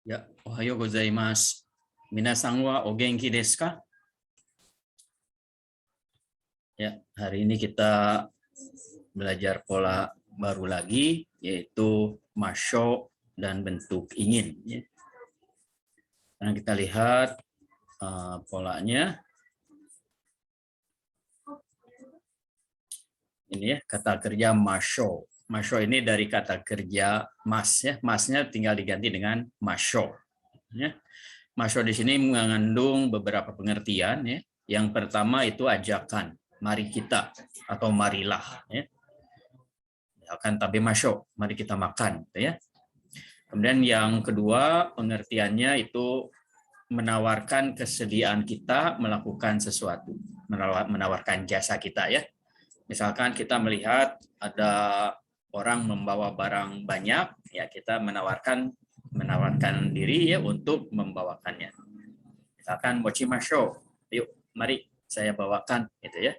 Ya, ohayo gozaimasu. Minasan wa o genki desu ka? Ya, hari ini kita belajar pola baru lagi, yaitu masho dan bentuk ingin. Ya. Nah, kita lihat polanya. Ini ya, kata kerja masho. Masho ini dari kata kerja mas, ya. Masnya tinggal diganti dengan masho. Ya. Masho di sini mengandung beberapa pengertian. Ya. Yang pertama itu ajakan, mari kita atau marilah. Ya. Akan tabe masho, mari kita makan. Ya. Kemudian yang kedua pengertiannya itu menawarkan kesediaan kita melakukan sesuatu, menawarkan jasa kita ya. Misalkan kita melihat ada orang membawa barang banyak, ya kita menawarkan diri ya untuk membawakannya. Misalkan mochimasho, yuk mari saya bawakan gitu ya.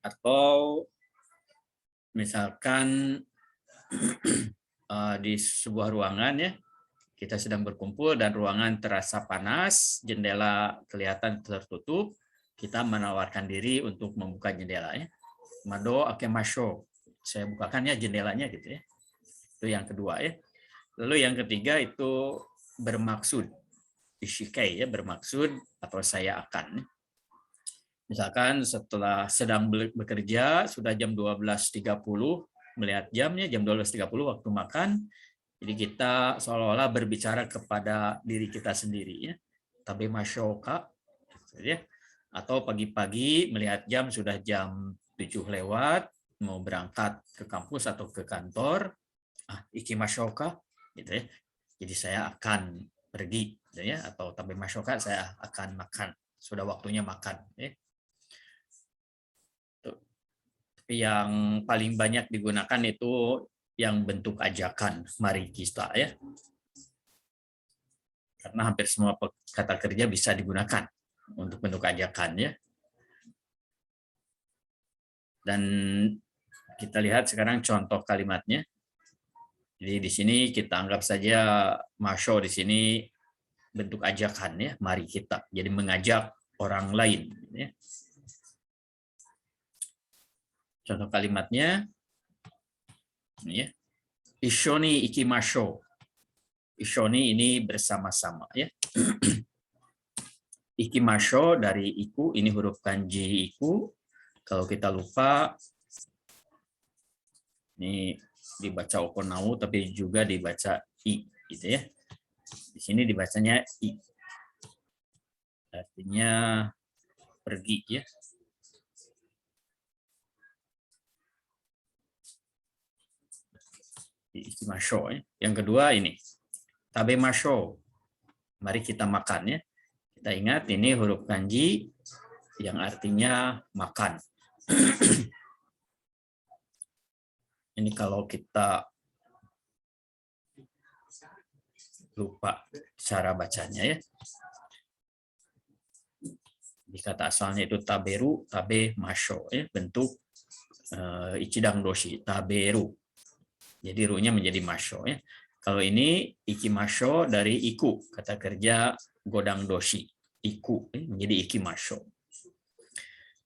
Atau misalkan di sebuah ruangan ya, kita sedang berkumpul dan ruangan terasa panas, jendela kelihatan tertutup, kita menawarkan diri untuk membuka jendelanya. Mado akemasho, saya bukakan ya jendelanya gitu ya. Itu yang kedua ya. Lalu yang ketiga itu bermaksud, ishikai ya, bermaksud atau saya akan. Misalkan setelah sedang bekerja sudah jam 12.30, melihat jamnya jam 12.30 waktu makan, jadi kita seolah-olah berbicara kepada diri kita sendiri ya. Tabe mashoka ya. Atau pagi-pagi melihat jam sudah jam 7 lewat, mau berangkat ke kampus atau ke kantor, ikimashoka gitu ya. Jadi saya akan pergi gitu ya, atau tabe mashoka saya akan makan. Sudah waktunya makan ya. Yang paling banyak digunakan itu yang bentuk ajakan, mari kita ya. Karena hampir semua kata kerja bisa digunakan untuk bentuk ajakan ya. Dan kita lihat sekarang contoh kalimatnya. Jadi di sini kita anggap saja masho di sini bentuk ajakan ya, mari kita. Jadi mengajak orang lain ya. Contoh kalimatnya ini ya. Ishoni ikimasho. Ishoni ini bersama-sama ya. Ikimasho dari iku, ini huruf kanji iku. Kalau kita lupa, ini dibaca okonau tapi juga dibaca i gitu ya. Di sini dibacanya i. Artinya pergi ya. Ikimasho ya. Yang kedua ini tabemasho. Mari kita makan ya. Kita ingat ini huruf kanji yang artinya makan. Ini kalau kita lupa cara bacanya ya. Di kata asalnya itu taberu, tabe masho ya, bentuk ichidang doshi, taberu. Jadi ru-nya menjadi masho ya. Kalau ini ikimasho dari iku, kata kerja godang doshi, iku menjadi ikimasho.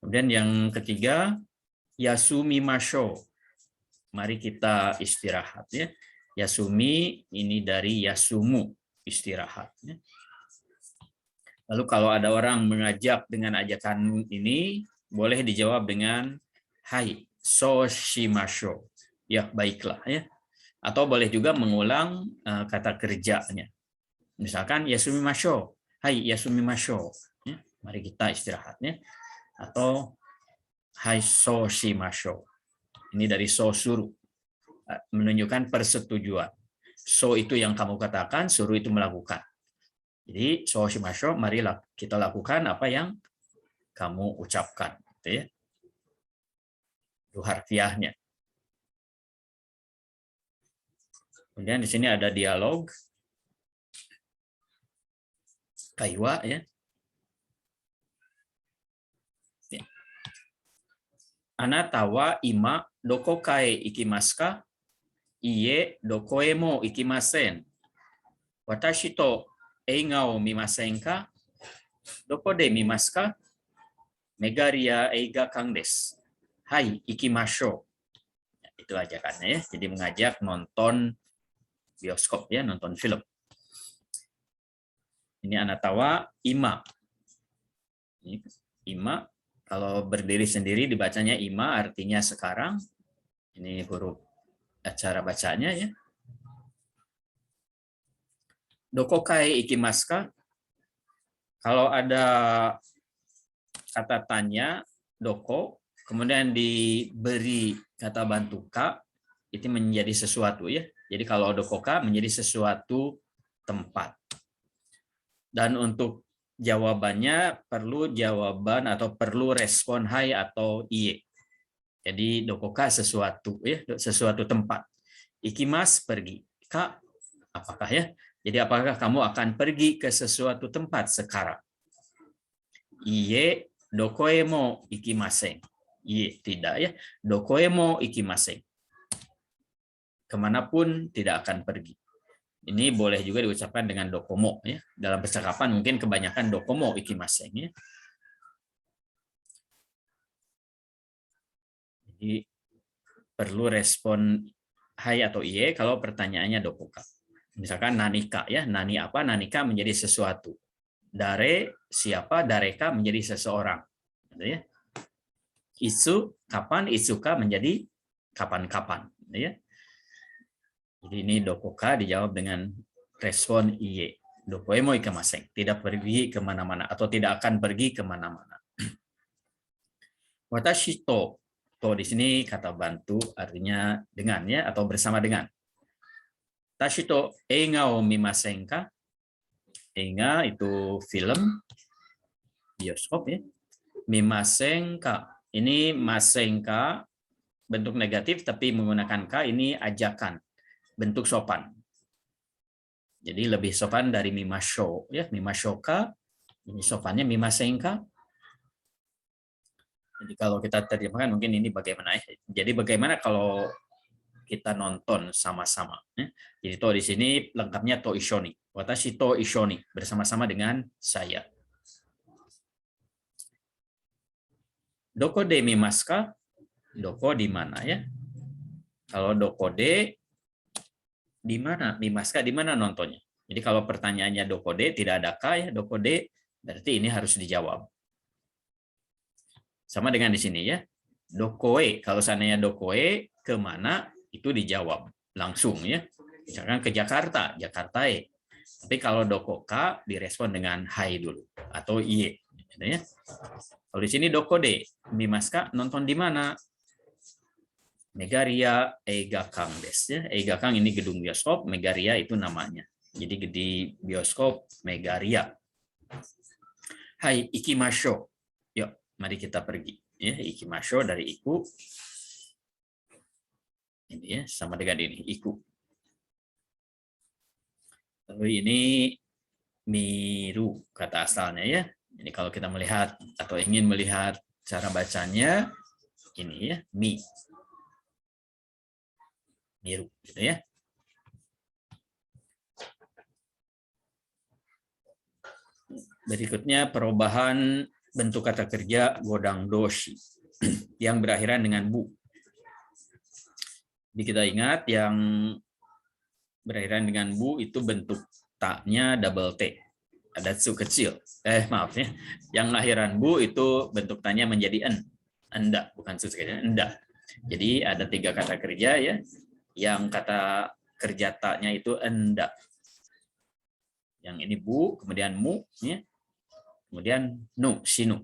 Kemudian yang ketiga yasumi masho. Mari kita istirahat ya. Yasumi ini dari yasumu, istirahat ya. Lalu kalau ada orang mengajak dengan ajakan ini, boleh dijawab dengan hai, so shimasho. Ya, baiklah ya. Atau boleh juga mengulang kata kerjanya. Misalkan yasumimasho. Hai, yasumimasho. Ya, mari kita istirahat ya. Atau hai, so shimasho. Ini dari so suru. Menunjukkan persetujuan. So itu yang kamu katakan, suruh itu melakukan. Jadi so shimasho, mari kita lakukan apa yang kamu ucapkan, gitu ya. Itu harfiahnya. Kemudian di sini ada dialog kaiwa ya. Anata wa ima doko kae ikimasu ka? Iye dokoe mo ikimasen. Watashi to eiga o mimasen ka? Doko de mimasu ka? Megari ya eigakan desu. Hai, ikimashou. Itu ajakannya ya. Jadi mengajak nonton bioskop ya, nonton film. Ini anatawa ima. Ini ima kalau berdiri sendiri dibacanya ima, artinya sekarang. Ini huruf cara bacanya ya. Dokokai ikimasu ka? Kalau ada kata tanya doko, kemudian diberi kata bantu ka, itu menjadi sesuatu ya. Jadi kalau dokoka menjadi sesuatu tempat. Dan untuk jawabannya perlu jawaban atau perlu respon hai atau iye. Jadi dokoka sesuatu ya, sesuatu tempat. Ikimas pergi. Ka apakah ya? Jadi apakah kamu akan pergi ke sesuatu tempat sekarang? Iye dokoe mo ikimasen. Iye tidak ya. Dokoe mo ikimasen. Kemanapun tidak akan pergi. Ini boleh juga diucapkan dengan dokomo ya. Dalam percakapan mungkin kebanyakan dokomo ikimasen ya. Jadi perlu respon hai atau iye kalau pertanyaannya dokoka. Misalkan nanika ya, nani apa? Nanika menjadi sesuatu. Dare siapa? Dareka menjadi seseorang. Gitu ya. Itsu kapan? Itsuka menjadi kapan-kapan. Gitu ya. Jadi ini dokoka dijawab dengan respon iye. Dokoe mo ikamasen. Tidak pergi kemana-mana atau tidak akan pergi kemana-mana. Watashi to. To di sini kata bantu artinya dengan ya atau bersama dengan. Tashi to eiga o mimasen ka? Eiga itu film bioskop ya. Mimasen ka. Ini masen ka bentuk negatif tapi menggunakan ka ini ajakan. Bentuk sopan. Jadi lebih sopan dari mimashou ya, mimashouka. Ini sopannya mimasen ka. Jadi kalau kita terjemahkan mungkin ini bagaimana ya. Jadi bagaimana kalau kita nonton sama-sama ya. Jadi to di sini lengkapnya to ishoni. Watashi to ishoni, bersama-sama dengan saya. Doko de mimasu ka? Doko di mana ya? Kalau doko de di mana? Mimaska di mana nontonnya? Jadi kalau pertanyaannya dokode tidak ada ka ya, dokode berarti ini harus dijawab. Sama dengan di sini ya. Dokoe, kalau seandainya dokoe kemana itu dijawab langsung ya. Misalkan ke Jakarta, Jakartae. Tapi kalau dokoka direspon dengan hai dulu atau iye gitu ya. Kalau di sini dokode, mimaska nonton di mana? Megaria Eigakan desu ya. Eigakan ini gedung bioskop, Megaria itu namanya. Jadi di bioskop Megaria. Hai, ikimashou. Yuk, mari kita pergi. Ya, ikimashou dari iku. Ini ya, sama dengan ini, iku. Lalu ini miru kata asalnya ya. Jadi kalau kita melihat atau ingin melihat cara bacanya, ini ya, mi. Miru gitu ya. Berikutnya perubahan bentuk kata kerja godang doshi yang berakhiran dengan bu. Jadi kita ingat yang berakhiran dengan bu itu bentuk taknya double T. Ada tsu kecil. Maaf ya. Yang akhiran bu itu bentuk tanya menjadi en. Enda, bukan tsu kecil, enda. Jadi ada 3 kata kerja ya. Yang kata kerja taknya itu enda. Yang ini bu, kemudian mu, ya. Kemudian nu, sinu.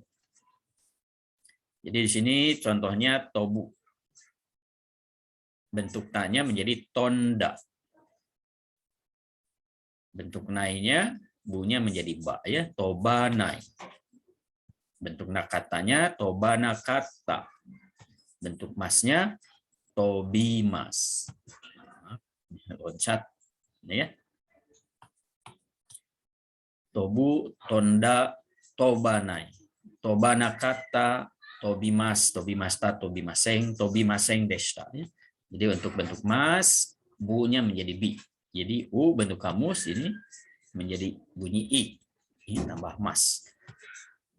Jadi di sini contohnya tobu. Bentuk tanya menjadi tonda. Bentuk nainya, bunya menjadi ba, ya, toba nai. Bentuk nakatanya toba nakata. Bentuk masnya tobi mas. Loncat, ya. Tobu, tonda, tobanai. Tobanakata, tobimas, tobimasta, tobimaseng deshita. Jadi untuk bentuk mas, bu-nya menjadi bi. Jadi u bentuk kamus ini menjadi bunyi i. Ini tambah mas.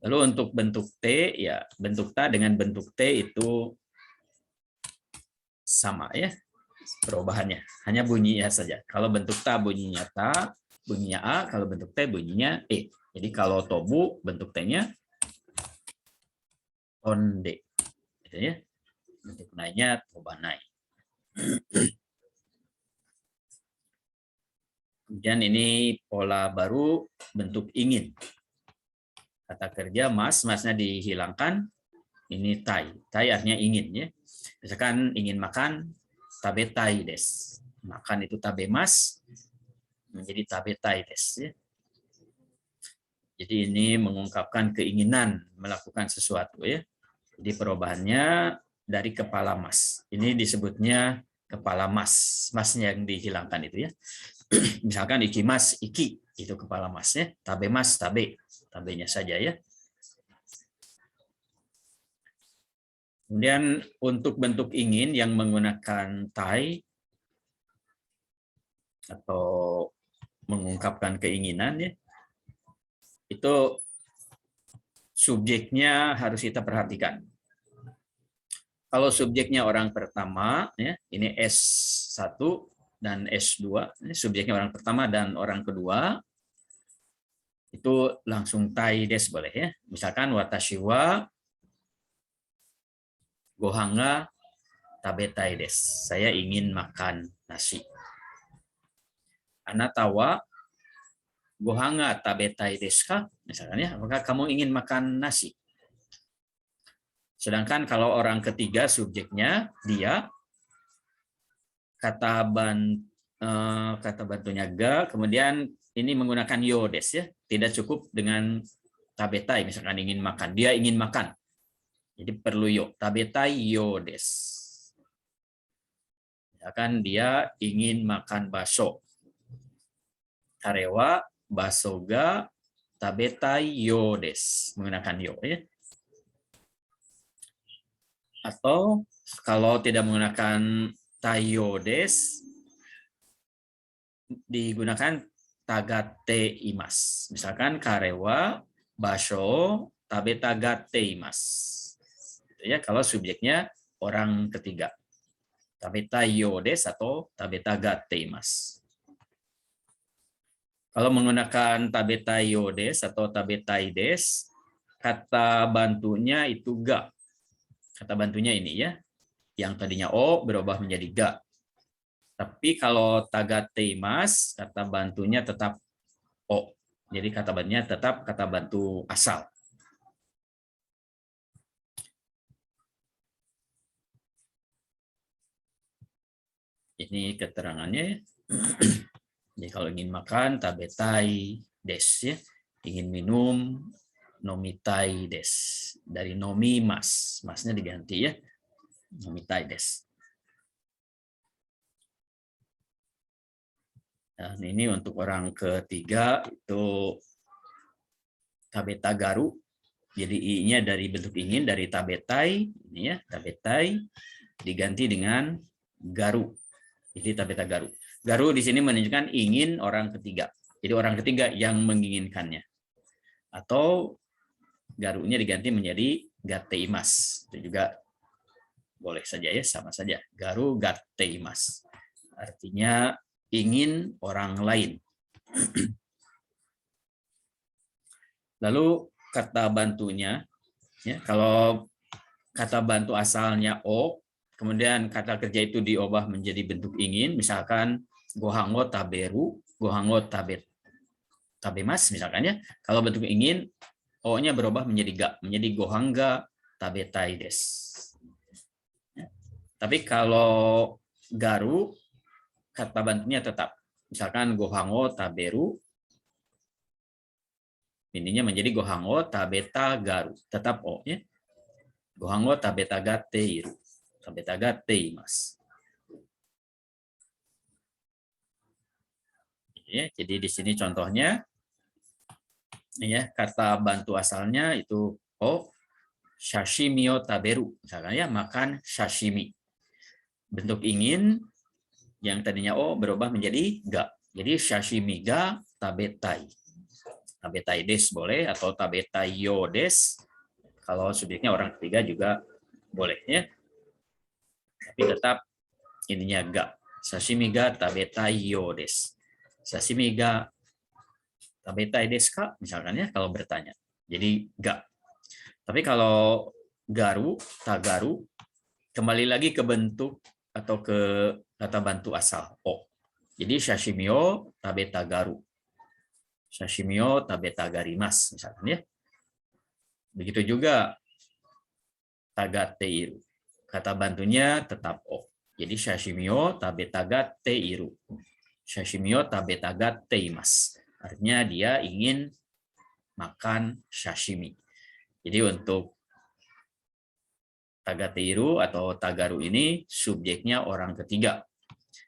Lalu untuk bentuk t, ya bentuk ta dengan bentuk t itu sama ya perubahannya. Hanya bunyinya saja. Kalau bentuk ta bunyinya ta, bunyinya a. Kalau bentuk t bunyinya e. Jadi kalau tobu bentuk t-nya onde. Gitu ya. Bentuk nai-nya tobanai. Kemudian ini pola baru bentuk ingin. Kata kerja mas, masnya dihilangkan. Ini tai. Tai artinya ingin ya. Misalkan ingin makan, tabe tai des. Makan itu tabe mas menjadi tabe tai des ya. Jadi ini mengungkapkan keinginan melakukan sesuatu ya. Jadi perubahannya dari kepala mas. Ini disebutnya kepala mas. Masnya yang dihilangkan itu ya. Misalkan ikimas, iki, itu kepala masnya. Tabe mas, tabe. Tabenya saja ya. Kemudian untuk bentuk ingin yang menggunakan tai atau mengungkapkan keinginan ya. Itu subjeknya harus kita perhatikan. Kalau subjeknya orang pertama ya, ini S1 dan S2, ini subjeknya orang pertama dan orang kedua, itu langsung tai des boleh ya. Misalkan watashi wa gohanga tabetai des. Saya ingin makan nasi. Anata wa gohanga tabetai desu ka? Misalkan ya, apakah kamu ingin makan nasi? Sedangkan kalau orang ketiga subjeknya dia kata bantunya ga, kemudian ini menggunakan yo des ya. Tidak cukup dengan tabetai misalkan ingin makan. Dia ingin makan. Jadi perlu yo. Tabetai yo des. Misalkan dia ingin makan bakso. Karewa baso ga tabetai yo des. Menggunakan yo ya. Atau kalau tidak menggunakan tayo des, digunakan tagate imas. Misalkan karewa basho tabe tagate imas. Itu ya kalau subjeknya orang ketiga. Tabe tayo des atau tabe tagate imas. Kalau menggunakan tabe tayo des atau tabe tai des, kata bantunya itu ga. Kata bantunya ini ya, yang tadinya o berubah menjadi ga. Tapi kalau tagate mas, kata bantunya tetap o. Jadi kata bantunya tetap kata bantu asal. Ini keterangannya. Jadi kalau ingin makan tabetai des ya, ingin minum nomitai des. Dari nomi mas, masnya diganti ya. Nomitai des. Dan ini untuk orang ketiga itu tabeta garu. Jadi i-nya dari bentuk ingin dari tabetai ini ya, tabetai diganti dengan garu. Jadi tabeta garu. Garu di sini menunjukkan ingin orang ketiga. Jadi orang ketiga yang menginginkannya. Atau garunya diganti menjadi gateimas. Itu juga boleh saja ya, sama saja. Garu gateimas. Artinya ingin orang lain. Lalu kata bantunya, ya, kalau kata bantu asalnya o, kemudian kata kerja itu diubah menjadi bentuk ingin, misalkan gohango taberu, gohango tabemas, misalkan ya. Kalau bentuk ingin, o-nya berubah menjadi ga, menjadi gohanga tabetai des. Tapi kalau garu, kata bantunya tetap. Misalkan gohango taberu, ininya menjadi gohango tabeta garu, tetap o ya. Gohango tabeta gateiru, tabeta gateimas. Ya, jadi di sini contohnya ya, kata bantu asalnya itu o sashimi o taberu, misalkan ya makan sashimi. Bentuk ingin Yang tadinya o berubah menjadi ga. Jadi sashimi ga tabetai. Tabetai des boleh atau tabetai yo des. Kalau subjeknya orang ketiga juga boleh ya. Tapi tetap ininya ga. Sashimi ga tabetai yo des. Sashimi ga tabetai desu ka misalkan ya kalau bertanya. Jadi ga. Tapi kalau garu, tagaru kembali lagi ke bentuk atau ke kata bantu asal o. Jadi sashimio tabeta garu. Sashimio tabeta garimas misalkan ya. Begitu juga tagateiru. Kata bantunya tetap o. Jadi sashimio tabeta gateiru. Sashimio tabeta gateimas. Artinya dia ingin makan sashimi. Jadi untuk tagateiru atau tagaru ini subjeknya orang ketiga.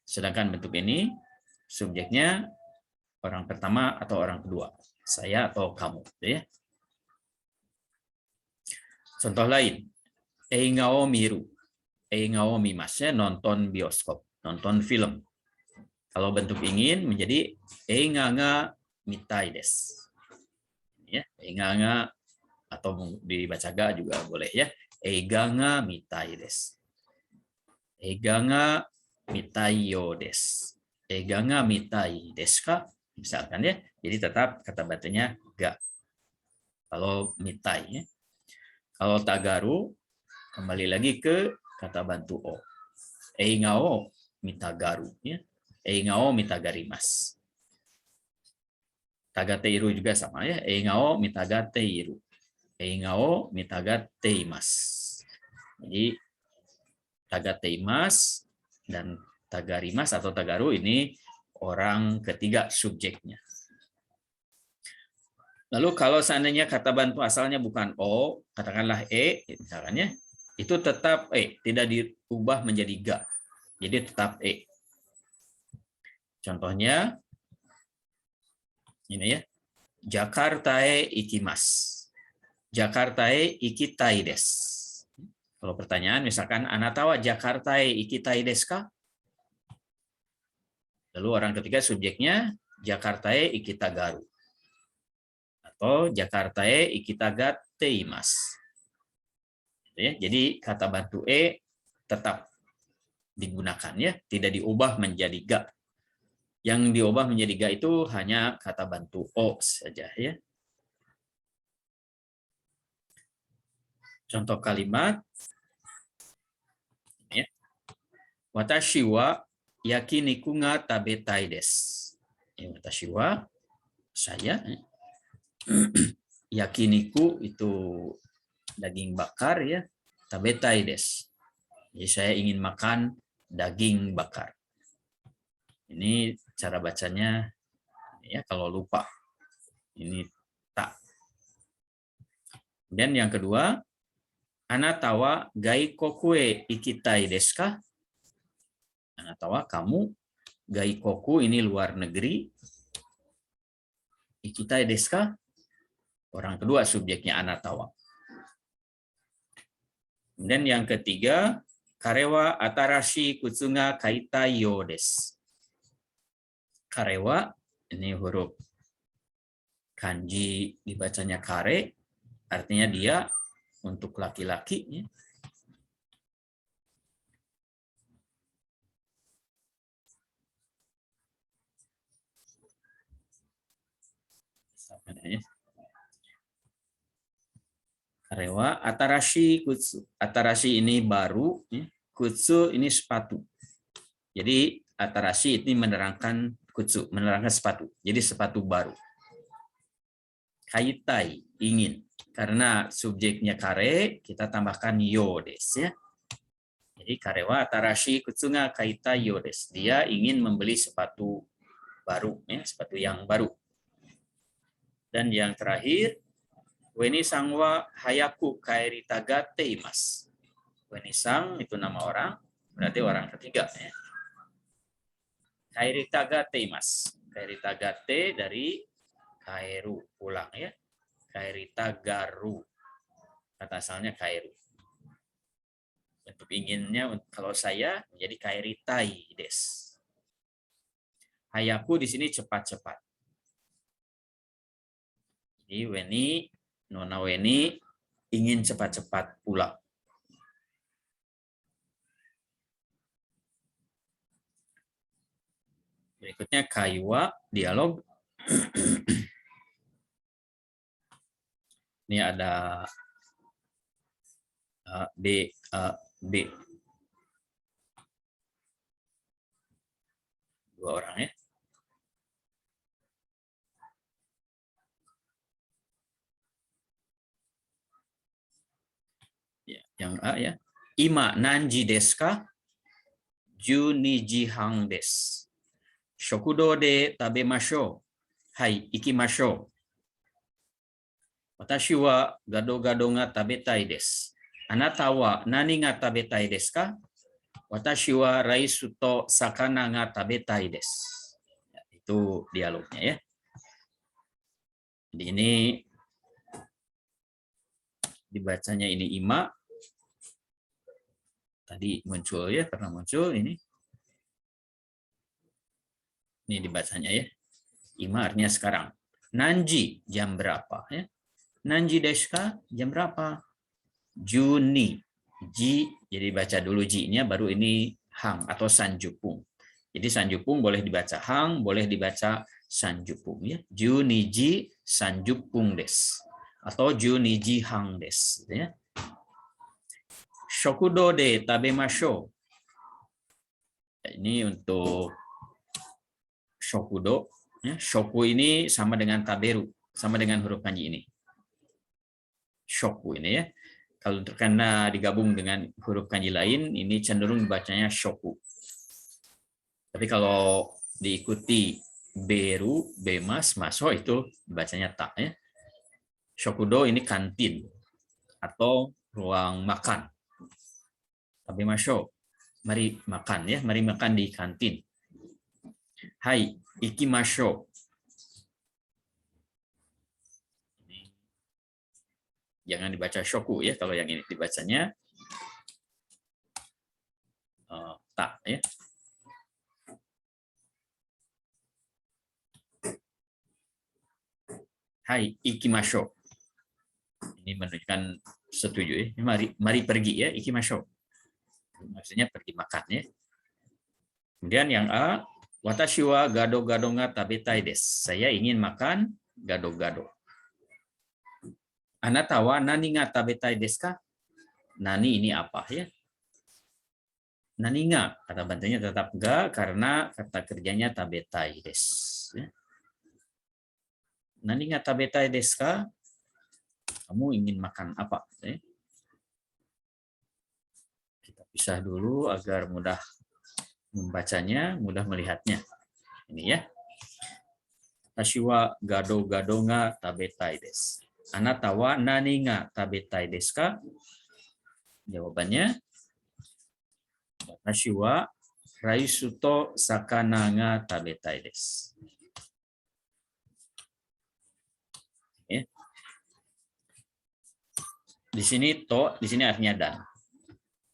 Sedangkan bentuk ini subjeknya orang pertama atau orang kedua. Saya atau kamu. Ya. Contoh lain. Eingao miru. Eingao mimasnya nonton bioskop. Nonton film. Kalau bentuk ingin menjadi einganga mitai desu. Ya, einganga atau dibaca ga juga boleh ya. Eiga mitai desu. Eiga mitai yo desu. Eiga mitai desu ka? Misalkan ya. Jadi tetap kata bantunya ga. Kalau mitai ya. Kalau tagaru kembali lagi ke kata bantu o. Eingao mitagaru ya. Eingao mitagarimas. Tagateiru juga sama ya. Eingao mitagateiru. Eingao mitagateimas. Jadi tagateimas dan tagarimas atau tagaru ini orang ketiga subjeknya. Lalu kalau seandainya kata bantu asalnya bukan o, katakanlah e, misalnya, itu tetap e, tidak diubah menjadi ga. Jadi tetap e. Contohnya ini ya. Jakartae ikimas. Jakartae ikitai desu. Kalau pertanyaan misalkan anata wa Jakartae ikitai desu ka? Lalu orang ketiga subjeknya Jakartae ikitagaru. Atau Jakartae ikitagateimas. Jadi kata bantu e tetap digunakan ya, tidak diubah menjadi ga. Yang diubah menjadi ga itu hanya kata bantu o saja ya. Contoh kalimat ya. Watashi wa yakiniku ga tabetai desu. Ya, watashi wa saya yakiniku itu daging bakar ya. Tabetai desu. Jadi saya ingin makan daging bakar. Ini cara bacanya ya kalau lupa. Ini tak. Dan yang kedua, anata wa gaikoku e ikitai desu ka? Anata wa kamu gaikoku ini luar negeri. Ikitai desu ka? Orang kedua subjeknya anata wa. Dan yang ketiga, karewa atarashi kutsu ga kaitai yo desu. Karewa ini huruf kanji dibacanya kare, artinya dia untuk laki-laki. Ya. Karewa atarashi kutsu. Atarashi ini baru, ya. Kutsu ini sepatu. Jadi atarashi ini menerangkan kutsu, menerangkan sepatu. Jadi sepatu baru. Kaitai, ingin. Karena subjeknya kare, kita tambahkan yo desu ya. Jadi karewa atarashi kutsu ga kaitai yo desu. Dia ingin membeli sepatu baru, ya, sepatu yang baru. Dan yang terakhir, Weni-san wa hayaku kaeritagate imasu. Weni-san itu nama orang, berarti orang ketiga. Ya. Kaeritagate imasu. Kaeritagate dari kaeru, pulang ya. Kaeritagaru. Kata asalnya kaeru. Bentuk inginnya kalau saya menjadi kaeritai desu. Hayaku di sini cepat-cepat. Jadi Weni, Nona Weni ingin cepat-cepat pulang. Berikutnya Kaiwa, dialog. Ini ada A, B, A, B. Dua orang ya. Yang A ya. Ima nanji desu ka? Juniji hang desu. Shokudo de tabemashou. Hai, ikimashou. Watashi wa gado-gado ga tabetai desu. Anata wa nani ga tabetai desu ka? Watashi wa raisu to sakana ga tabetai desu. Ya, itu dialognya ya. Jadi ini dibacanya ini Ima. Tadi muncul ya, pernah muncul ini. Ini dibacanya ya. Ima artinya sekarang. Nanji, jam berapa ya? Nanji desu ka? Jam berapa? Juni. Ji, jadi baca dulu ji-nya, baru ini hang atau sanjupung. Jadi sanjupung boleh dibaca hang, boleh dibaca sanjupung ya. Juniji sanjupung des. Atau juniji hang des ya. Shokudo de tabemashou. Ini untuk shokudo. Ya, shoku ini sama dengan taberu, sama dengan huruf kanji ini. Shoku ini ya. Kalau karena digabung dengan huruf kanji lain, ini cenderung dibacanya shoku. Tapi kalau diikuti beru, bemas, maso itu bacanya tak ya. Shokudo ini kantin atau ruang makan. Tabemashou, mari makan ya, mari makan di kantin. Hai, ikimashou. Jangan dibaca shoku ya, kalau yang ini dibacanya tak ya. Hai, ikimashou. Ini menunjukkan setuju ya. Mari pergi ya, ikimashou. Maksudnya pergi makan ya. Kemudian yang A, watashi wa gado-gado ga tabetai desu. Saya ingin makan gado-gado. Anata wa nani ga tabetai desu ka? Nani ini apa ya? Nani ga, kata bantunya tetap ga karena kata kerjanya tabetai desu. Ya. Nani ga tabetai desu ka? Kamu ingin makan apa? Ya. Kita pisah dulu agar mudah membacanya, mudah melihatnya. Ini ya. Watashi wa gado-gado ga tabetai desu. Anata wa nani ga tabetai desu ka? Jawabannya watashi wa raisu to sakana ga tabetai desu. Ya. Di sini to, di sini artinya dan.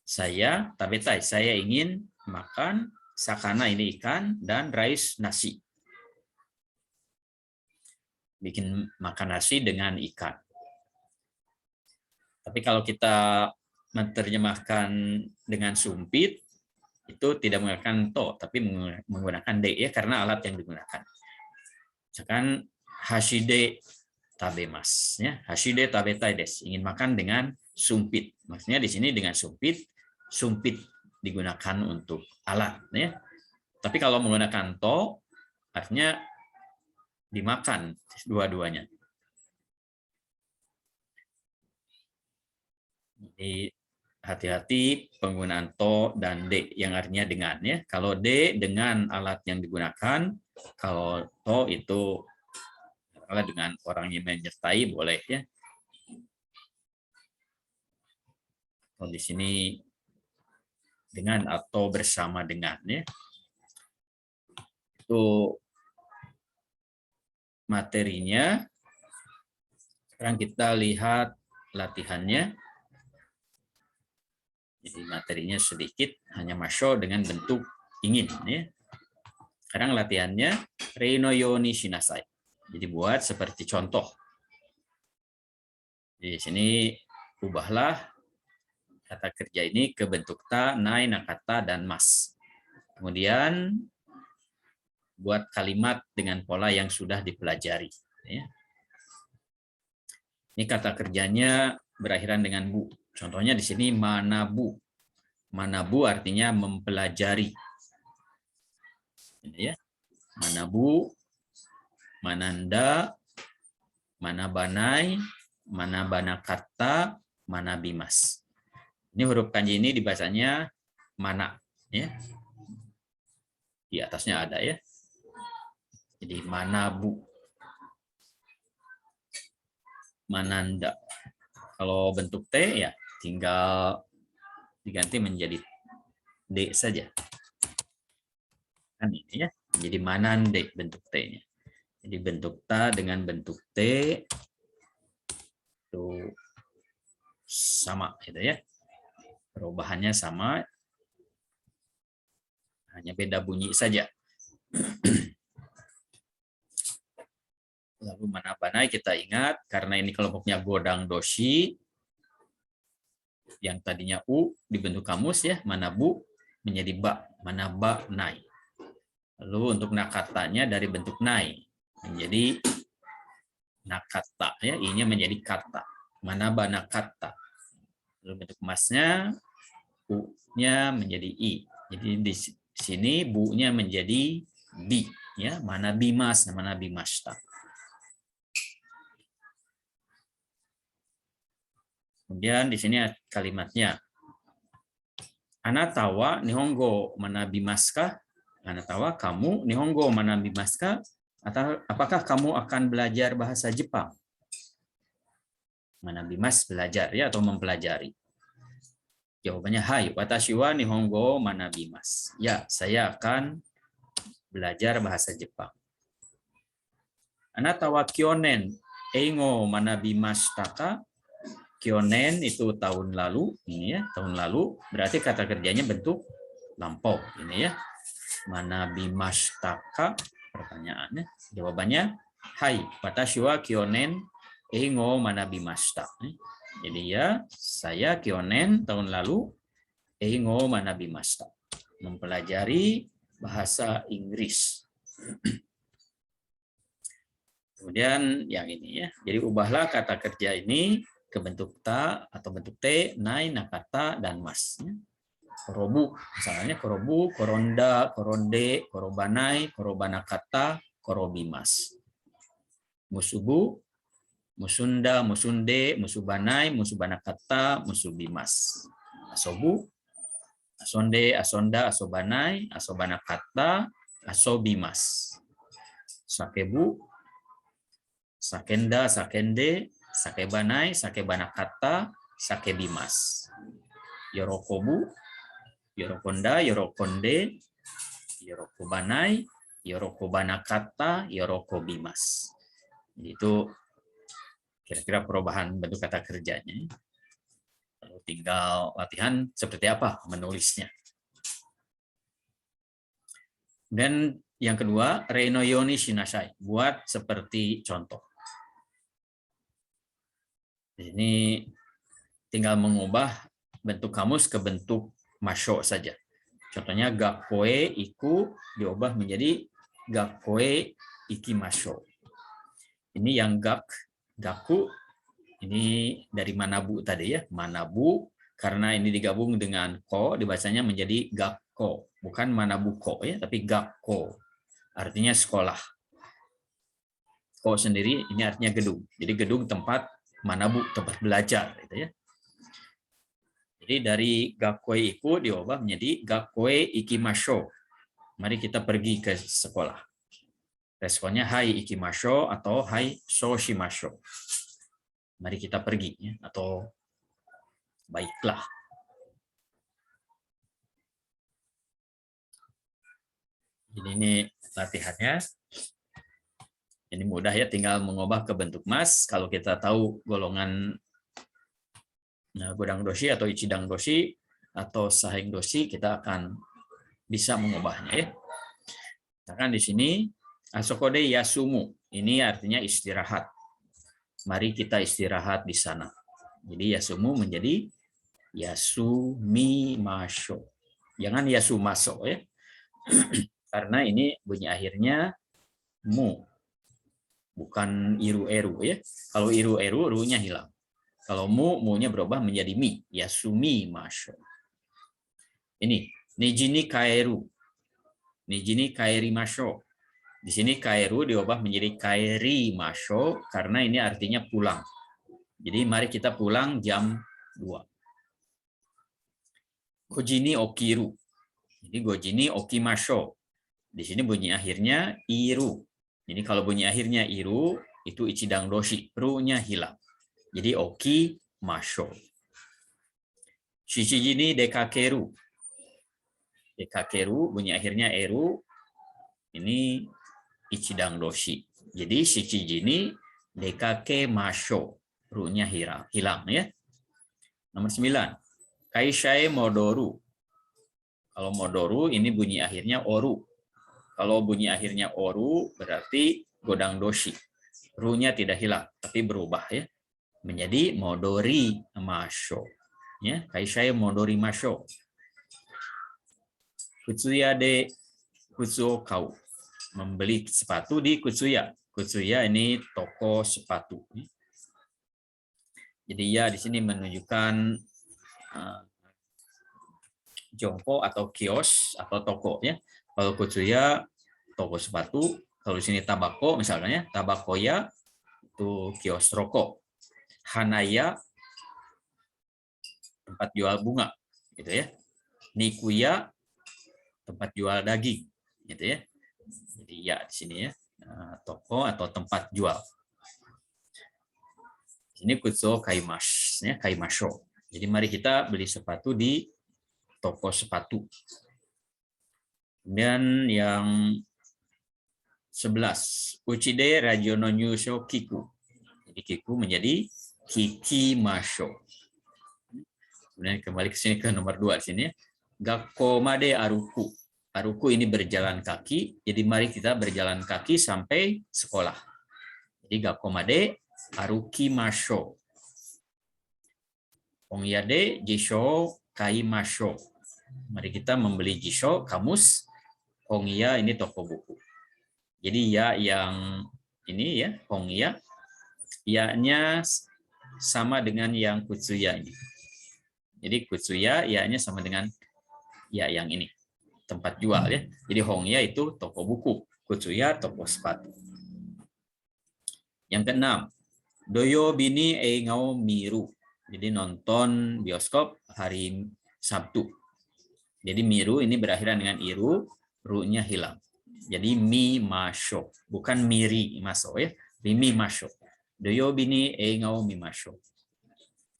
Saya tabetai, saya ingin makan, sakana ini ikan, dan rais nasi. Bikin makan nasi dengan ikan. Tapi kalau kita menerjemahkan dengan sumpit, itu tidak menggunakan to, tapi menggunakan de ya, karena alat yang digunakan. Misalkan hashide tabemas, ya, hashide tabetai desu, ingin makan dengan sumpit. Maksudnya di sini dengan sumpit, sumpit digunakan untuk alat ya. Tapi kalau menggunakan to artinya dimakan dua-duanya. Jadi hati-hati penggunaan to dan de yang artinya dengan ya. Kalau de dengan alat yang digunakan, kalau to itu dengan orang yang menyertai boleh ya. Kalau di sini dengan atau bersama dengan ya. Itu materinya. Sekarang kita lihat latihannya. Jadi materinya sedikit, hanya masho dengan bentuk ingin ya. Sekarang latihannya reinoyoni shinasai. Jadi buat seperti contoh. Di sini ubahlah kata kerja ini ke bentuk ta, nai, nakata, dan mas. Kemudian buat kalimat dengan pola yang sudah dipelajari. Ini kata kerjanya berakhiran dengan bu. Contohnya di sini manabu. Manabu artinya mempelajari. Ya. Manabu, mananda, manabanai, manabanakata, manabimas. Ini huruf kanji ini dibacanya mana, ya. Di atasnya ada ya. Jadi manabu, mananda. Kalau bentuk T ya tinggal diganti menjadi D saja. Kan ini ya. Jadi manande bentuk T-nya. Jadi bentuk ta dengan bentuk T itu sama gitu ya. Perubahannya sama, hanya beda bunyi saja. Lalu manabanai kita ingat, karena ini kelompoknya godang doshi, yang tadinya u dibentuk kamus ya, manabu menjadi ba, manaba nai. Lalu untuk nakatanya dari bentuk nai menjadi nakata ya, i-nya menjadi kata, manaba nakata. Lalu bentuk masnya u-nya menjadi i. Jadi di sini bu-nya menjadi bi ya, manabimas, manabimashita. Kemudian di sini kalimatnya. Anata wa nihongo manabimasu ka? Anata wa kamu nihongo manabimasu ka? Atau apakah kamu akan belajar bahasa Jepang? Manabimas belajar ya, atau mempelajari. Jawabannya hai, watashi wa nihongo manabimasu. Ya, saya akan belajar bahasa Jepang. Anata wa kyonen eigo manabimashita ka? Kyonen itu tahun lalu, ini ya, tahun lalu berarti kata kerjanya bentuk lampau, ini ya. Manabimashita ka? Pertanyaannya, jawabannya hai, watashi wa kyonen eigo manabimashita. Jadi ya, saya kyonen tahun lalu eigo manabimashita, mempelajari bahasa Inggris. Kemudian yang ini ya. Jadi ubahlah kata kerja ini ke bentuk ta atau bentuk t, nai, nakata, dan mas. Korobu, misalnya korobu, koronda, koronde, korobanai, korobanakata, korobimas. Musubu, musunda, musunde, musubanai, musubanakata, musubimas. Asobu, asonde, asonda, asobanai, asobanakata, asobimas. Sakebu, sakenda, sakende, sakebanai, sakebanakata, sakebimas. Yorokobu, yorokonda, yorokonde, yorokobanai, yorokobanakata, yorokobimas. Itu kira-kira perubahan bentuk kata kerjanya. Lalu tinggal latihan seperti apa menulisnya. Dan yang kedua, reinoyoni shinasai, buat seperti contoh. Ini tinggal mengubah bentuk kamus ke bentuk masho saja. Contohnya gakkoe iku diubah menjadi gakkoe ikimasho. Ini yang gaku ini dari manabu tadi ya, manabu karena ini digabung dengan ko dibacanya menjadi gakko, bukan manabuko ya, tapi gakko. Artinya sekolah. Ko sendiri ini artinya gedung. Jadi gedung tempat manabu, tempat belajar gitu ya. Jadi dari gakkoe iku diubah menjadi gakkoe ikimasho. Mari kita pergi ke sekolah. Responnya hai ikimasho atau hai shoshimasho. Mari kita pergi ya, atau baiklah. Jadi ini latihannya. Ini mudah ya, tinggal mengubah ke bentuk mas. Kalau kita tahu golongan godang doshi atau ichidang doshi atau sahing doshi, kita akan bisa mengubahnya ya. Misalkan di sini asokode yasumu, ini artinya istirahat. Mari kita istirahat di sana. Jadi yasumu menjadi yasumimasho. Jangan yasumaso ya. Karena ini bunyi akhirnya mu, bukan iru-eru ya. Kalau iru-eru ru-nya hilang. Kalau mu-nya berubah menjadi mi, yasumimasho. Ini nijini kaeru. Nijini kaerimasho. Di sini kaeru diubah menjadi kaerimasho karena ini artinya pulang. Jadi mari kita pulang jam 2. Gojini okiru. Jadi gojini okimasho. Di sini bunyi akhirnya iru. Jadi kalau bunyi akhirnya iru itu ichidang doshi, ru-nya hilang. Jadi okimasho. Shichijini dekakeru. Dekakeru bunyi akhirnya eru. Ini ichidang doshi. Jadi shichijini dekakemasho. Ru-nya hilang ya. Nomor 9. Kaishae modoru. Kalau modoru ini bunyi akhirnya oru. Kalau bunyi akhirnya oru berarti godang doshi. Ru-nya tidak hilang tapi berubah ya menjadi modori masho. Ya, kaishae modori masho. Kutsuya de kutsu kau. Membeli sepatu di Kutsuya. Kutsuya ini toko sepatu. Jadi ya di sini menunjukkan jongko atau kios atau toko ya. Kalau Kutsuya toko sepatu, kalau di sini tabako misalnya, tabakoya itu kios rokok. Hanaya tempat jual bunga gitu ya. Nikuya tempat jual daging gitu ya. Jadi ya di sini ya toko atau tempat jual. Ini kutsu kaimash ya, kaimasho. Jadi mari kita beli sepatu di toko sepatu. Dan yang 11, uchide rajono nyusho kiku. Jadi kiku menjadi kikimasho. Kemudian kembali ke sini ke nomor 2 di sini ya. Gakko made aruku. Aruku ini berjalan kaki. Jadi mari kita berjalan kaki sampai sekolah. Jadi gakko made arukimasho. Ongyade jisho kaimasho. Mari kita membeli jisho, kamus. Ongya ini toko buku. Jadi ya yang ini ya, ongya. Ya-nya sama dengan yang kutsuya ini. Jadi kutsuya ya-nya sama dengan ya yang ini. Tempat jual ya. Jadi hongya itu toko buku, kutsuya toko sepatu. Yang keenam, doyo bini ngau miru. Jadi nonton bioskop hari Sabtu. Jadi miru ini berakhiran dengan iru, ru-nya hilang. Jadi mi masho, bukan miri maso ya. Mi masho. Doyo bini ngau mi masho.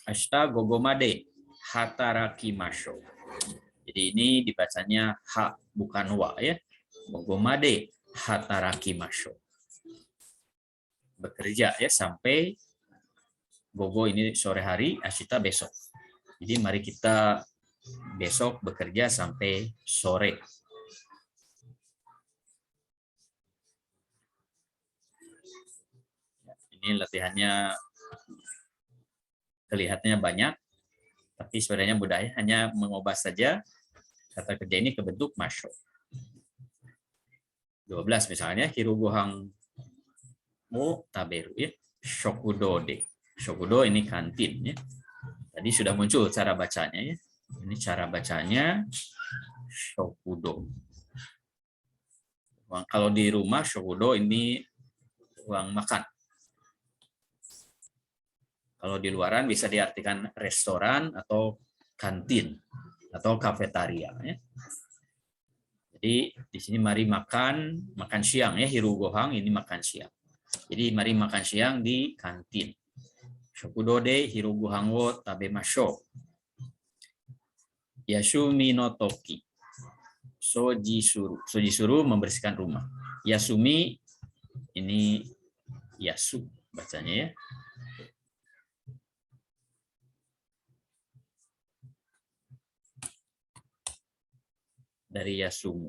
Ashita gogomade hataraki masho. Jadi ini dibacanya ha bukan wa ya. Gogomade hataraki masho. Bekerja ya sampai gogo ini sore hari, ashita besok. Jadi mari kita besok bekerja sampai sore. Ini latihannya kelihatannya banyak, tapi sebenarnya mudah ya. Hanya mengubah saja kata kerja ini ke bentuk masho. 12 misalnya, hirugohang mo taberu ya. Shokudo de. Shokudo ini kantin ya. Tadi sudah muncul cara bacanya ya. Ini cara bacanya shokudo. Kalau di rumah shokudo ini ruang makan. Kalau di luaran bisa diartikan restoran atau kantin atau kafetaria ya. Jadi di sini mari makan siang ya, hirugohang ini makan siang. Jadi mari makan siang di kantin. Shokudo de hirugohang wo tabemashou. Yasumi no toki. Sojisuru. Sojisuru membersihkan rumah. Yasumi ini yasu bacanya ya. Dari yasumu.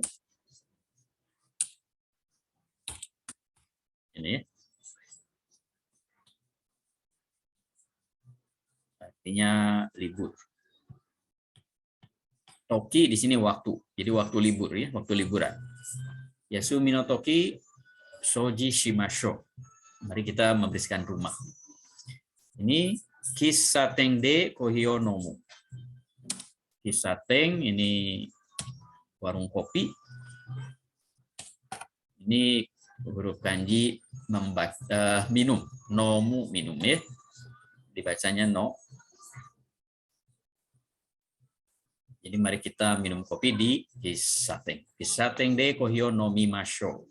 Ini ya. Artinya libur. Toki di sini waktu. Jadi waktu libur ya, waktu liburan. Yasumi no toki soji shimasho. Mari kita membersihkan rumah. Ini kisateng de kohio nomu. Kisateng ini warung kopi. Ini huruf kanji minum, nomu minum ya. Dibacanya no. Jadi mari kita minum kopi di kisateng. Kisateng de kohio no mimasho.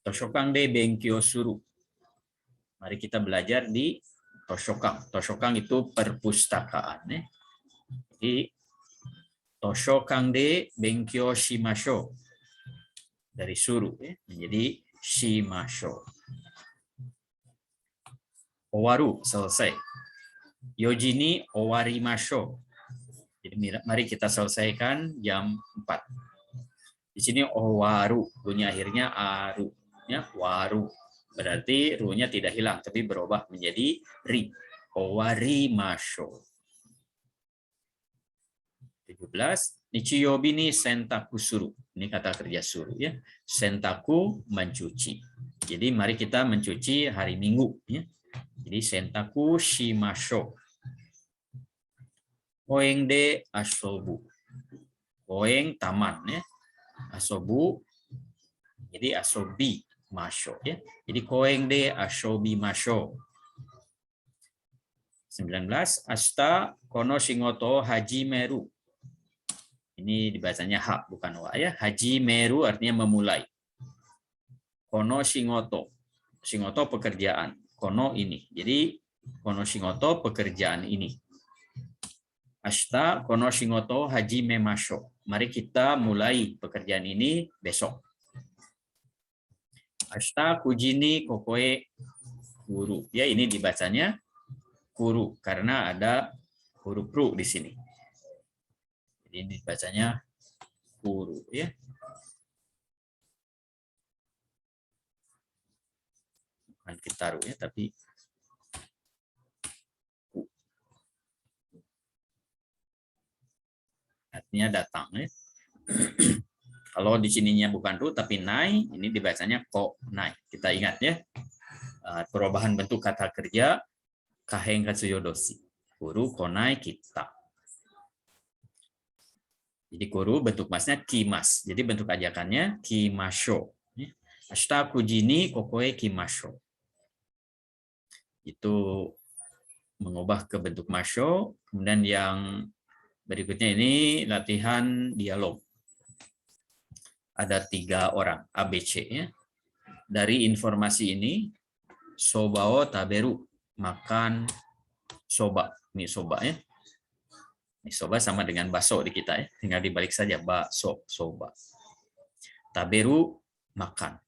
Toshokan de benkyou suru. Mari kita belajar di toshokan. Toshokan itu perpustakaan ya. Jadi toshokan de benkyou shimasho. Dari suru ya, menjadi shimasho. Owaru selesai. Yoji ni owarimashou. Jadi mari kita selesaikan jam 4. Di sini owaru, runya akhirnya aru, ya, waru. Berarti runya tidak hilang tapi berubah menjadi ri. Owarimashou. 17. Nichiyobi ni sentaku suru. Ini kata kerja suru ya. Sentaku mencuci. Jadi mari kita mencuci hari Minggu ya. Jadi sentaku shimashou. Koeng de asobu. Koeng taman ya. Asobu jadi asobi masho ya. Jadi koeng de asobi masho. 19. Asta kono shingoto hajimeru. Ini dibacanya ha bukan wa ya. Hajimeru artinya memulai. Kono shingoto. Shingoto pekerjaan. Kono ini. Jadi kono shingoto pekerjaan ini. Ashita kono shingoto hajimemashou. Mari kita mulai pekerjaan ini besok. Ashita kuji ni kokoe kuru. Ya, ini dibacanya kuru karena ada huruf ru di sini. Jadi ini dibacanya kuru ya. Bukan kitaru ya, tapi artinya datang ya. Kalau di sininya bukan ru tapi nai, ini dibacanya ko nai. Kita ingat ya. Perubahan bentuk kata kerja kaheng katsuyodoshi. Kuru konai kita. Jadi kuru bentuk masnya kimas. Jadi bentuk ajakannya kimashou. Ashita kuji ni kokoe kimashou. Itu mengubah ke bentuk masho. Kemudian yang berikutnya ini latihan dialog. Ada 3 orang, ABC ya. Dari informasi ini, sobao taberu, makan soba. Ini soba ya. Ini soba sama dengan bakso di kita ya. Tinggal dibalik saja, bakso, soba. Taberu, makan.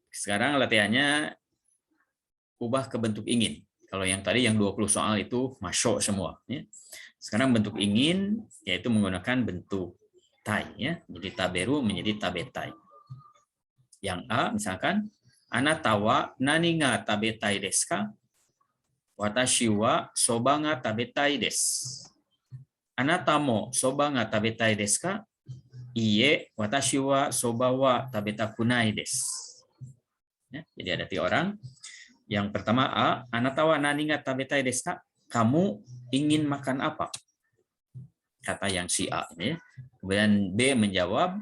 Sekarang latihannya ubah ke bentuk ingin. Kalau yang tadi yang 20 soal itu masho semua ya. Sekarang bentuk ingin yaitu menggunakan bentuk tai ya. Jadi taberu menjadi tabetai. Yang A misalkan anata wa nani ga tabetai desu ka? Watashi wa soba ga tabetai desu. Anata mo soba ga tabetai desu ka? Iie, watashi wa soba wa tabetaku nai desu. Ya, jadi ada 3 orang. Yang pertama A, anata wa nani ga tabetai desu ka? Kamu ingin makan apa? Kata yang si A ini. Kemudian B menjawab,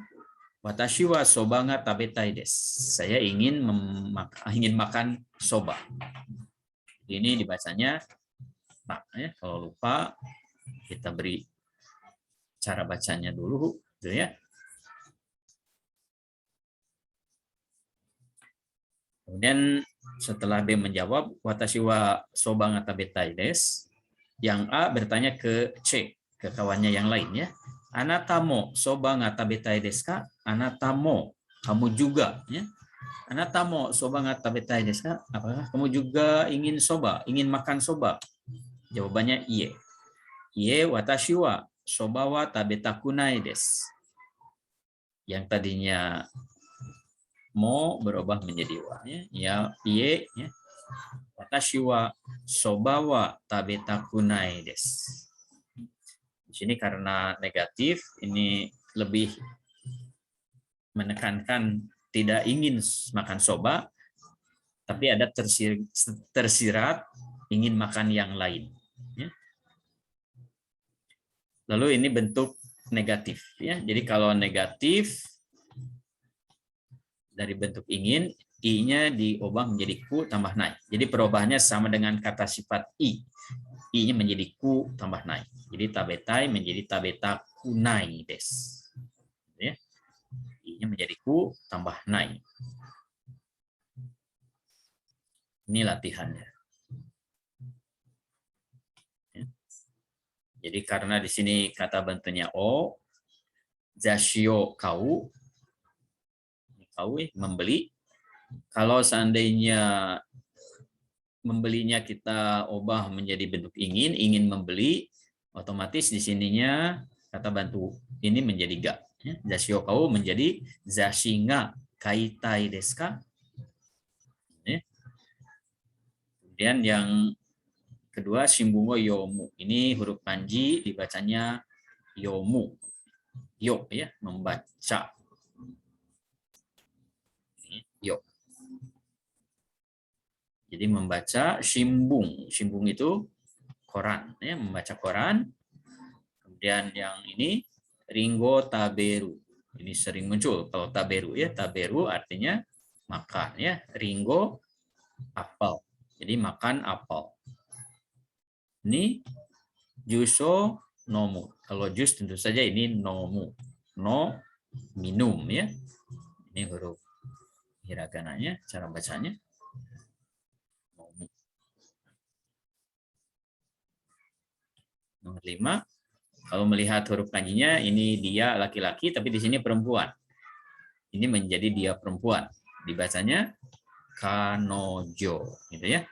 watashi wa soba ga tabetai desu. Saya ingin makan soba. Ini dibacanya nah, ya. Kalau lupa kita beri cara bacanya dulu, gitu ya. Kemudian setelah B menjawab watashi wa soba ga tabetai desu, yang A bertanya ke C, ke kawannya yang lain ya. Anata mo soba ga tabetai desu ka? Anata mo, kamu juga ya. Anata mo soba ga tabetai desu ka? Apakah kamu juga ingin soba, ingin makan soba? Jawabannya iye. Iye watashi wa soba wa tabetaku nai desu. Yang tadinya mo berubah menjadi wa, ya pie, ya. Watashi wa soba wa tabetakunai desu. Di sini karena negatif, ini lebih menekankan tidak ingin makan soba, tapi ada tersirat ingin makan yang lain. Ya. Lalu ini bentuk negatif. Ya. Jadi kalau negatif dari bentuk ingin, i-nya diubah menjadi ku tambah nai. Jadi perubahannya sama dengan kata sifat i. I-nya menjadi ku tambah nai. Jadi tabetai menjadi tabeta kunai des. Ya. I-nya menjadi ku tambah nai. Ini latihannya. Ya. Jadi karena di sini kata bentuknya o, zashio kau, membeli. Kalau seandainya membelinya kita ubah menjadi bentuk ingin membeli, otomatis di sininya kata bantu ini menjadi ga. Zashio kau menjadi zashinga kaitai desu ka? Kemudian yang kedua shimbungo yomu. Ini huruf kanji dibacanya yomu. Yo ya, membaca. Yo. Jadi membaca shimbung. Shimbung itu koran, ya, membaca koran. Kemudian yang ini ringo taberu. Ini sering muncul kalau taberu, ya. Taberu artinya makan, ya. Ringo apel. Jadi makan apel. Ini juso nomu. Kalau jus tentu saja ini nomu. No minum, ya. Ini huruf hiragananya, cara bacanya. Nomor 5. Kalau melihat huruf kanjinya, ini dia laki-laki, tapi di sini perempuan. Ini menjadi dia perempuan. Dibacanya kanojo, gitu ya.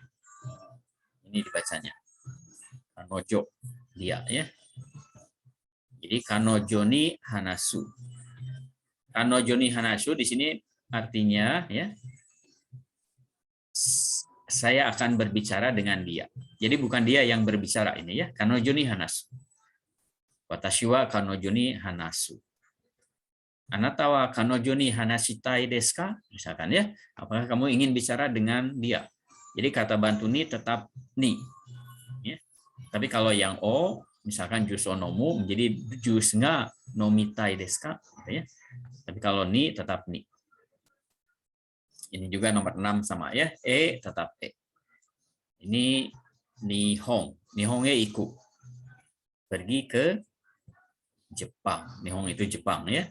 Ini dibacanya kanojo, dia, ya. Jadi kanojo ni hanasu. Kanojo ni hanasu di sini artinya, ya, saya akan berbicara dengan dia. Jadi bukan dia yang berbicara ini, ya. Kanojo ni hanasu. Watashi wa kanojo ni hanasu. Anata wa kanojo ni hanashitai desu ka? Misalkan, ya. Apakah kamu ingin bicara dengan dia? Jadi kata bantu ni tetap ni. Ya. Tapi kalau yang o, misalkan jus onomu menjadi jus nga nomitai desu ka? Ya. Tapi kalau ni tetap ni. Ini juga nomor 6 sama, ya. E tetap e. Ini nihong. Nihongnya iku. Pergi ke Jepang. Nihong itu Jepang, ya.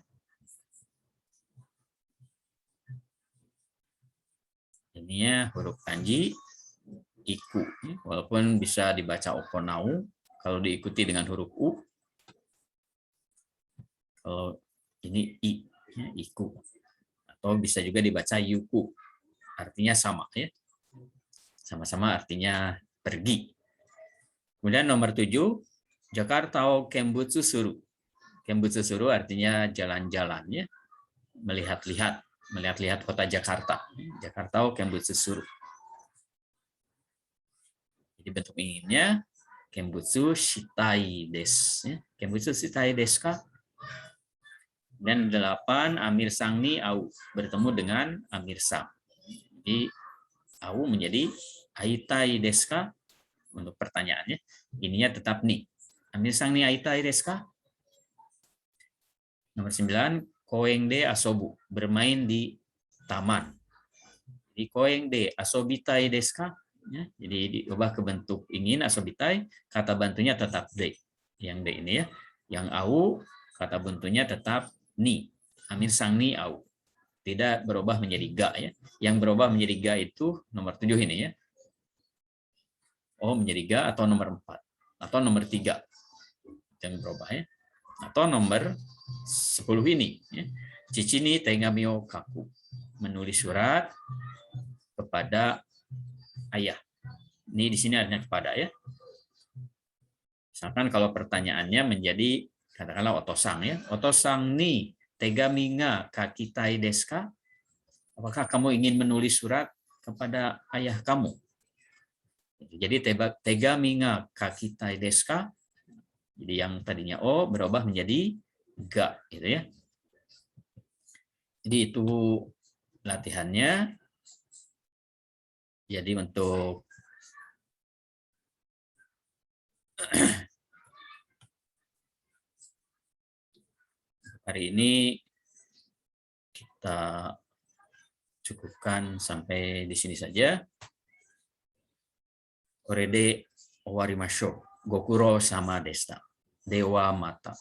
Ini huruf kanji iku. Walaupun bisa dibaca okonau kalau diikuti dengan huruf u. Kalau ini i, ya, iku. Atau bisa juga dibaca yuku. Artinya sama, ya. Sama-sama artinya pergi. Kemudian nomor 7, Jakarta Kembutsu Suru. Kembutsu Suru artinya jalan-jalan, ya. Melihat-lihat kota Jakarta. Jakarta Kembutsu Suru. Jadi bentuk inginnya Kembutsu shitai desu, ya. Kembutsu shitai desu ka? Dan 8, Amir Sang ni au, bertemu dengan Amir Sang. Jadi au menjadi aitai desu ka? Untuk pertanyaannya, ininya tetap ni. Amir Sang ni aitai desu ka? Nomor 9, koeng de asobu, bermain di taman. Jadi koeng de asobitai desu ka? Ya, jadi diubah ke bentuk ingin asobitai, kata bantunya tetap de. Yang de ini, ya. Yang au, kata bantunya tetap ni. Amir Sang ni au. Tidak berubah menjadi ga, ya. Yang berubah menjadi ga itu nomor 7 ini, ya. Oh, menjadi ga atau nomor 4 atau nomor 3 yang berubah, ya. Atau nomor 10 ini, ya. Cici ni tegami o kaku, menulis surat kepada ayah. Ini di sini artinya kepada, ya. Misalkan kalau pertanyaannya menjadi katakanlah otosang, ya. Otosang ni tegami ga kakitai desu ka? Apakah kamu ingin menulis surat kepada ayah kamu? Jadi tega minga kakitai desu ka? Jadi yang tadinya o berubah menjadi ga, gitu ya. Jadi itu latihannya. Jadi untuk hari ini kita cukupkan sampai di sini saja. Korede owarimashou. Gokuro sama desta. Dewa mata.